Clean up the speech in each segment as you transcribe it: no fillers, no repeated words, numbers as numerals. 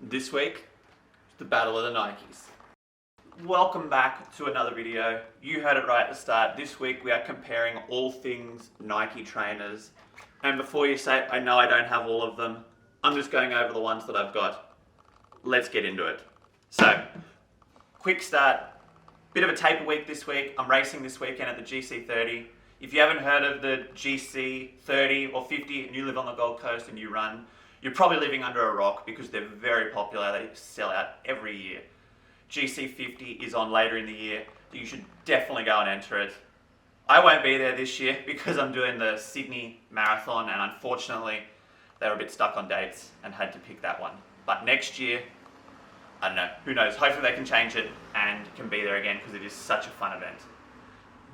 This week, the Battle of the Nikes. Welcome back to another video. You heard it right at the start. This week we are comparing all things Nike trainers. And before you say, I know I don't have all of them, I'm just going over the ones that I've got. Let's get into it. So, quick start. Bit of a taper week this week. I'm racing this weekend at the GC30. If you haven't heard of the GC30 or 50 and you live on the Gold Coast and you run, you're probably living under a rock because they're very popular. They sell out every year. GC50 is on later in the year. You should definitely go and enter it. I won't be there this year because I'm doing the Sydney Marathon and unfortunately they were a bit stuck on dates and had to pick that one. But next year, I don't know, who knows, hopefully they can change it and can be there again because it is such a fun event.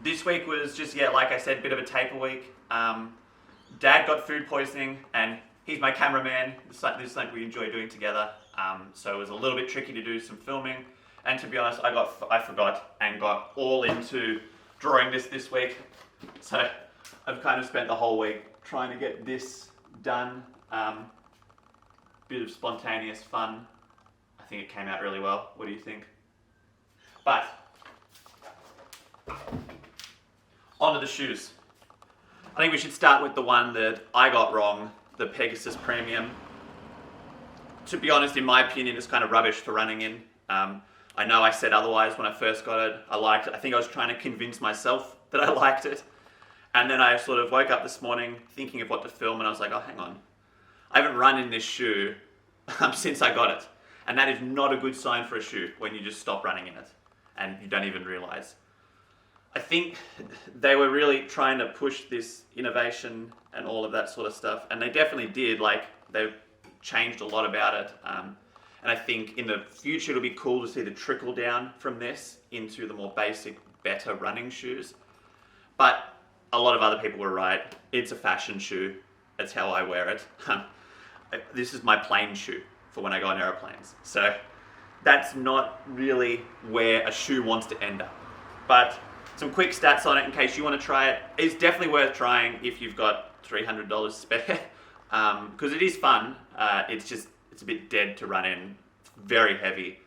This week was just, like I said, a bit of a taper week. Dad got food poisoning and he's my cameraman. This is something we enjoy doing together. So it was a little bit tricky to do some filming. And to be honest, I forgot and got all into drawing this week. So I've kind of spent the whole week trying to get this done. Bit of spontaneous fun. I think it came out really well. What do you think? But on to the shoes. I think we should start with the one that I got wrong, the Pegasus Premium. To be honest, in my opinion, it's kind of rubbish for running in. I know I said otherwise when I first got it. I liked it. I think I was trying to convince myself that I liked it. And then I sort of woke up this morning thinking of what to film and I was like, oh, hang on. I haven't run in this shoe since I got it. And that is not a good sign for a shoe when you just stop running in it and you don't even realize. I think they were really trying to push this innovation and all of that sort of stuff. And they definitely did. Like, they've changed a lot about it. And I think in the future it'll be cool to see the trickle down from this into the more basic, better running shoes. But a lot of other people were right. It's a fashion shoe. That's how I wear it. This is my plane shoe for when I go on airplanes. So that's not really where a shoe wants to end up. But some quick stats on it in case you want to try it. It's definitely worth trying if you've got $300 spare. Because it is fun. It's a bit dead to run in. It's very heavy,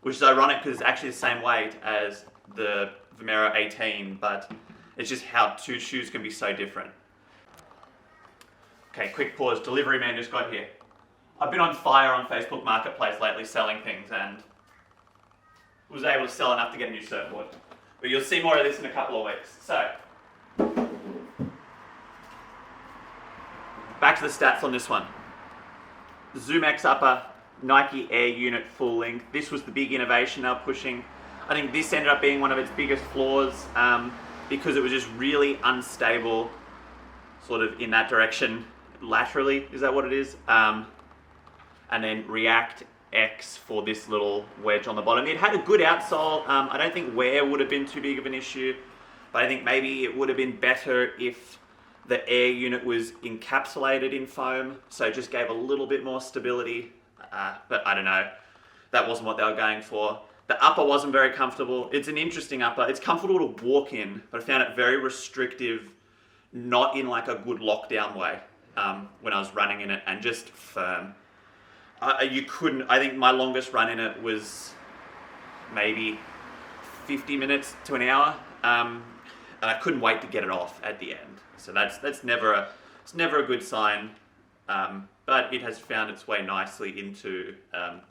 which is ironic because it's actually the same weight as the Vomero 18, but it's just how two shoes can be so different. Okay, quick pause. Delivery man just got here. I've been on fire on Facebook Marketplace lately selling things and was able to sell enough to get a new surfboard. But you'll see more of this in a couple of weeks. So, back to the stats on this one. Zoom X upper, Nike Air unit full length. This was the big innovation they were pushing. I think this ended up being one of its biggest flaws because it was just really unstable sort of in that direction laterally, is that what it is? And then React X for this little wedge on the bottom. It had a good outsole. I don't think wear would have been too big of an issue, but I think maybe it would have been better if the air unit was encapsulated in foam, so it just gave a little bit more stability, but I don't know. That wasn't what they were going for. The upper wasn't very comfortable. It's an interesting upper. It's comfortable to walk in, but I found it very restrictive, not in like a good lockdown way when I was running in it, and just firm. I think my longest run in it was maybe 50 minutes to an hour, and I couldn't wait to get it off at the end. So it's never a good sign, but it has found its way nicely into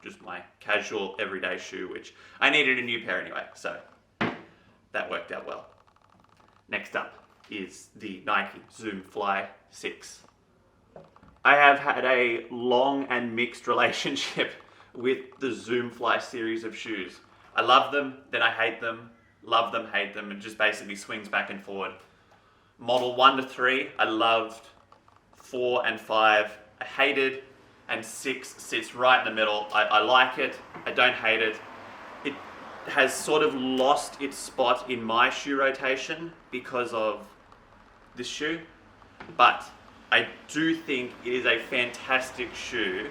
just my casual everyday shoe, which I needed a new pair anyway, so that worked out well. Next up is the Nike Zoomfly 6. I have had a long and mixed relationship with the Zoomfly series of shoes. I love them, then I hate them, love them, hate them, and just basically swings back and forward. Model 1 to 3, I loved. 4 and 5, I hated, and 6 sits right in the middle. I like it, I don't hate it. It has sort of lost its spot in my shoe rotation because of this shoe, but I do think it is a fantastic shoe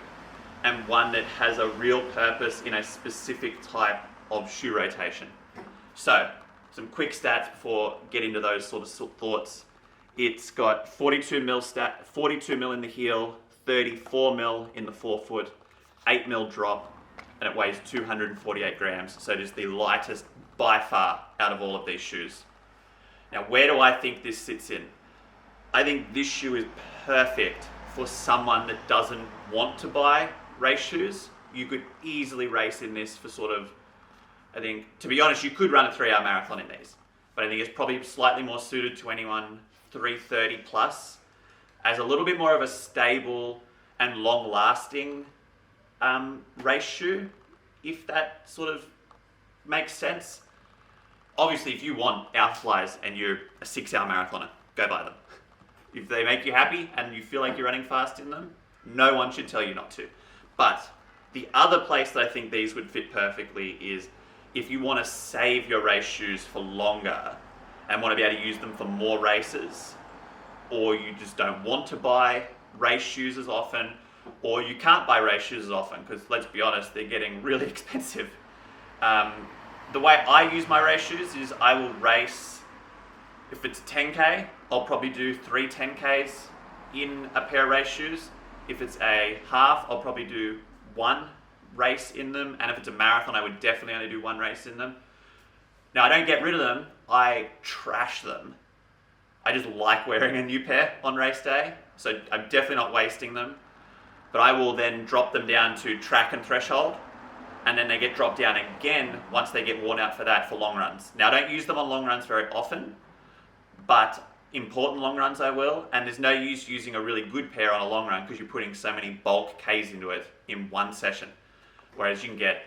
and one that has a real purpose in a specific type of shoe rotation. So, some quick stats before getting to those sort of thoughts. It's got 42 mil in the heel, 34 mil in the forefoot, 8mm drop, and it weighs 248 grams. So it is the lightest by far out of all of these shoes. Now, where do I think this sits in? I think this shoe is perfect for someone that doesn't want to buy race shoes. You could easily race in this for sort of, I think, to be honest, you could run a 3-hour marathon in these. But I think it's probably slightly more suited to anyone 330 plus, as a little bit more of a stable and long-lasting race shoe, if that sort of makes sense. Obviously, if you want Alphaflys and you're a 6-hour marathoner, go buy them. If they make you happy and you feel like you're running fast in them, no one should tell you not to. But the other place that I think these would fit perfectly is if you want to save your race shoes for longer and want to be able to use them for more races, or you just don't want to buy race shoes as often, or you can't buy race shoes as often, because let's be honest, they're getting really expensive. The way I use my race shoes is I will race, if it's 10K, I'll probably do 3 10Ks in a pair of race shoes. If it's a half, I'll probably do 1 race in them, and if it's a marathon, I would definitely only do 1 race in them. Now, I don't get rid of them, I trash them. I just like wearing a new pair on race day, so I'm definitely not wasting them. But I will then drop them down to track and threshold, and then they get dropped down again once they get worn out for that for long runs. Now, I don't use them on long runs very often, but important long runs I will, and there's no use using a really good pair on a long run because you're putting so many bulk Ks into it in one session. Whereas you can get,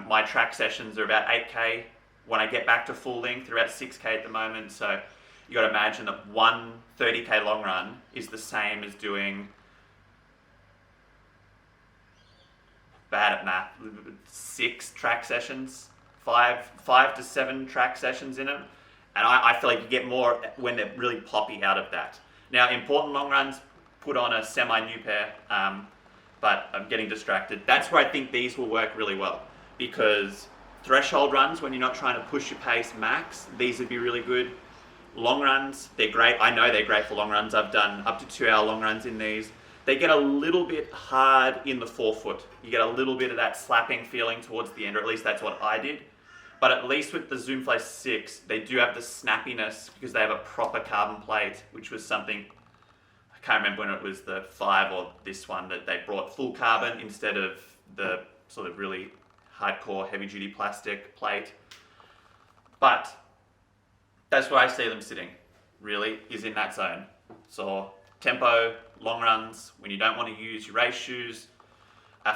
my track sessions are about 8K. When I get back to full length, they're about 6K at the moment. So you got to imagine that one 30K long run is the same as doing, bad at math, 6 track sessions, 5 to 7 track sessions in them. And I feel like you get more when they're really poppy out of that. Now, important long runs, put on a semi-new pair, but I'm getting distracted. That's where I think these will work really well, because threshold runs, when you're not trying to push your pace max, these would be really good. Long runs, they're great. I know they're great for long runs. I've done up to 2-hour long runs in these. They get a little bit hard in the forefoot. You get a little bit of that slapping feeling towards the end, or at least that's what I did. But at least with the Zoomfly 6, they do have the snappiness because they have a proper carbon plate, which was something, I can't remember when it was the 5 or this one, that they brought full carbon instead of the sort of really hardcore heavy-duty plastic plate. But that's where I see them sitting, really, is in that zone. So tempo, long runs, when you don't want to use your race shoes.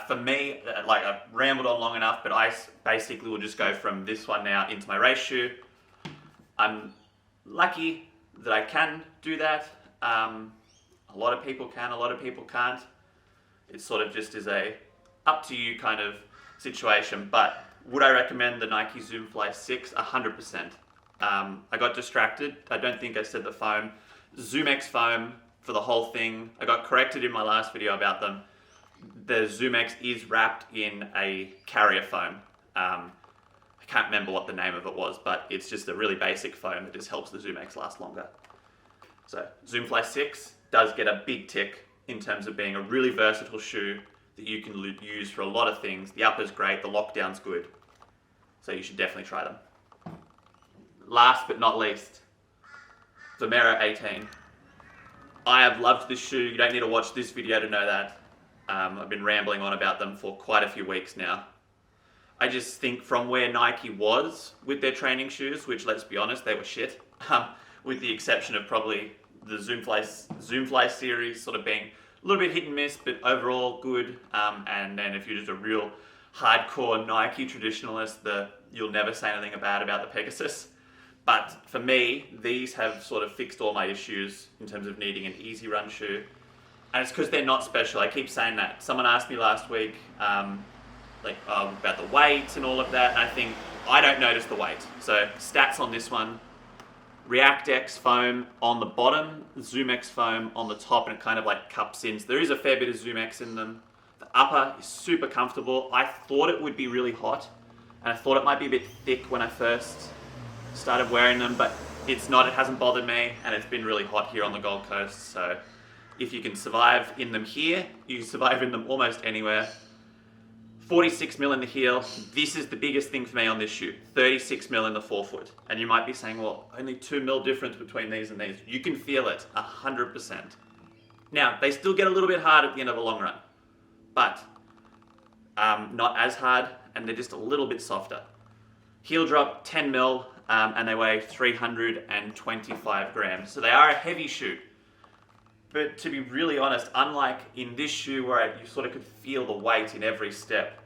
For me, I've rambled on long enough, but I basically will just go from this one now into my race shoe. I'm lucky that I can do that. A lot of people can, a lot of people can't. It sort of just is a up to you kind of situation. But would I recommend the Nike Zoomfly 6? 100%. I got distracted. I don't think I said the foam. ZoomX foam for the whole thing. I got corrected in my last video about them. The ZoomX is wrapped in a carrier foam. I can't remember what the name of it was, but it's just a really basic foam that just helps the ZoomX last longer. So Zoomfly 6 does get a big tick in terms of being a really versatile shoe that you can use for a lot of things. The upper's great, the lockdown's good. So you should definitely try them. Last but not least, Vomero 18. I have loved this shoe. You don't need to watch this video to know that. I've been rambling on about them for quite a few weeks now. I just think from where Nike was with their training shoes, which, let's be honest, they were shit, with the exception of probably the Zoomfly series sort of being a little bit hit and miss, but overall good. And then if you're just a real hardcore Nike traditionalist, you'll never say anything bad about the Pegasus. But for me, these have sort of fixed all my issues in terms of needing an easy run shoe. And it's because they're not special. I keep saying that. Someone asked me last week about the weight and all of that. And I think I don't notice the weight. So stats on this one: ReactX foam on the bottom, ZoomX foam on the top, and it kind of like cups in. So there is a fair bit of ZoomX in them. The upper is super comfortable. I thought it would be really hot, and I thought it might be a bit thick when I first started wearing them, but it's not. It hasn't bothered me, and it's been really hot here on the Gold Coast. So if you can survive in them here, you can survive in them almost anywhere. 46 mil in the heel. This is the biggest thing for me on this shoe. 36 mil in the forefoot. And you might be saying, well, only 2 mil difference between these and these. You can feel it 100%. Now, they still get a little bit hard at the end of a long run, but not as hard, and they're just a little bit softer. Heel drop 10 mil, and they weigh 325 grams. So they are a heavy shoe. But to be really honest, unlike in this shoe where you sort of could feel the weight in every step,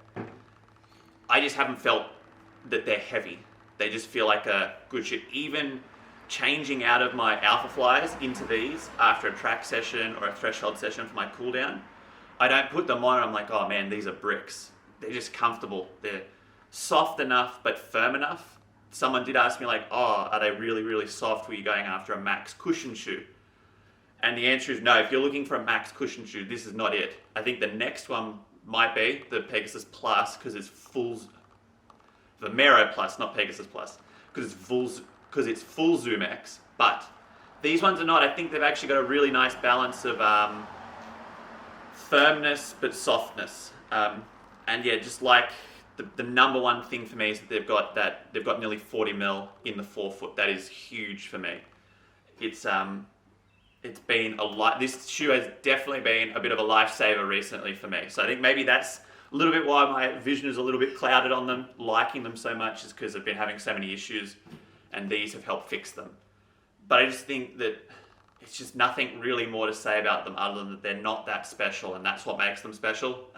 I just haven't felt that they're heavy. They just feel like a good shoe. Even changing out of my Alpha Flies into these after a track session or a threshold session for my cool down, I don't put them on and I'm like, oh man, these are bricks. They're just comfortable. They're soft enough but firm enough. Someone did ask me like, oh, are they really, really soft? Were you going after a max cushion shoe? And the answer is no. If you're looking for a max cushion shoe, this is not it. I think the next one might be the Pegasus Plus, because it's full, Vomero Plus, not Pegasus Plus, because it's full Zoom X. But these ones are not. I think they've actually got a really nice balance of firmness but softness. And yeah, just like the number one thing for me is that they've got nearly 40 mil in the forefoot. That is huge for me. It's been this shoe has definitely been a bit of a lifesaver recently for me. So I think maybe that's a little bit why my vision is a little bit clouded on them, liking them so much, is because I've been having so many issues and these have helped fix them. But I just think that it's just nothing really more to say about them other than that they're not that special, and that's what makes them special.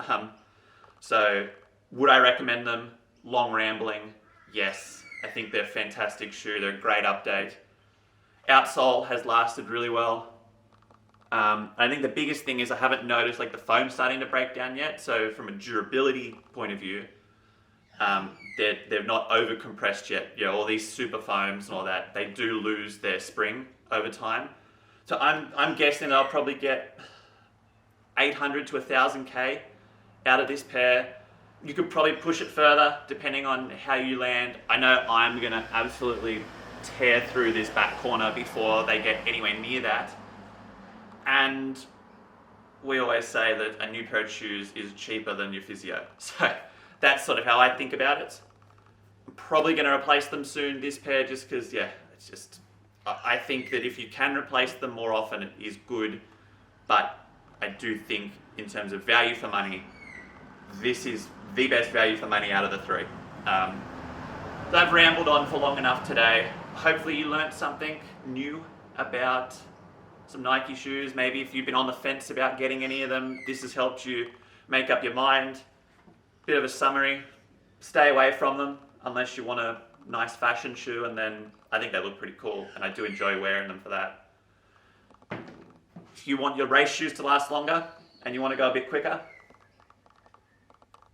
So would I recommend them? Long rambling, yes. I think they're a fantastic shoe. They're a great update. Outsole has lasted really well. I think the biggest thing is I haven't noticed like the foam starting to break down yet. So from a durability point of view, they're not over compressed yet. You know, all these super foams and all that, they do lose their spring over time. So I'm guessing that I'll probably get 800 to 1,000 K out of this pair. You could probably push it further depending on how you land. I know I'm gonna absolutely tear through this back corner before they get anywhere near that. And we always say that a new pair of shoes is cheaper than your physio. So that's sort of how I think about it. I'm probably going to replace them soon, this pair, just because, yeah, it's just, I think that if you can replace them more often, it is good. But I do think in terms of value for money, this is the best value for money out of the three. So I've rambled on for long enough today. Hopefully you learnt something new about some Nike shoes. Maybe if you've been on the fence about getting any of them, this has helped you make up your mind. Bit of a summary. Stay away from them unless you want a nice fashion shoe, and then I think they look pretty cool and I do enjoy wearing them for that. If you want your race shoes to last longer and you want to go a bit quicker,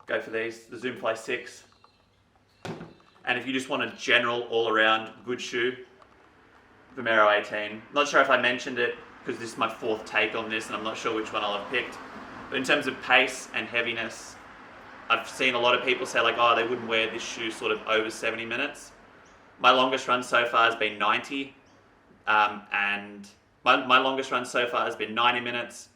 go for these, the Zoomfly 6. And if you just want a general all-around good shoe, Vomero 18. Not sure if I mentioned it because this is my fourth take on this and I'm not sure which one I'll have picked. But in terms of pace and heaviness, I've seen a lot of people say like, oh, they wouldn't wear this shoe sort of over 70 minutes. My longest run so far has been 90. And my longest run so far has been 90 minutes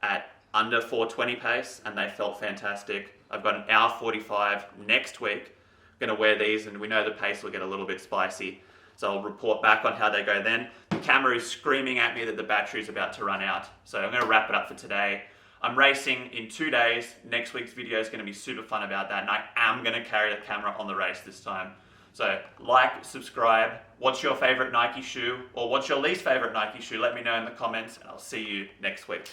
at under 420 pace, and they felt fantastic. I've got an hour 45 next week. I'm going to wear these, and we know the pace will get a little bit spicy. So I'll report back on how they go then. The camera is screaming at me that the battery is about to run out. So I'm going to wrap it up for today. I'm racing in 2 days. Next week's video is going to be super fun about that, and I am going to carry the camera on the race this time. So like, subscribe. What's your favorite Nike shoe, or what's your least favorite Nike shoe? Let me know in the comments, and I'll see you next week.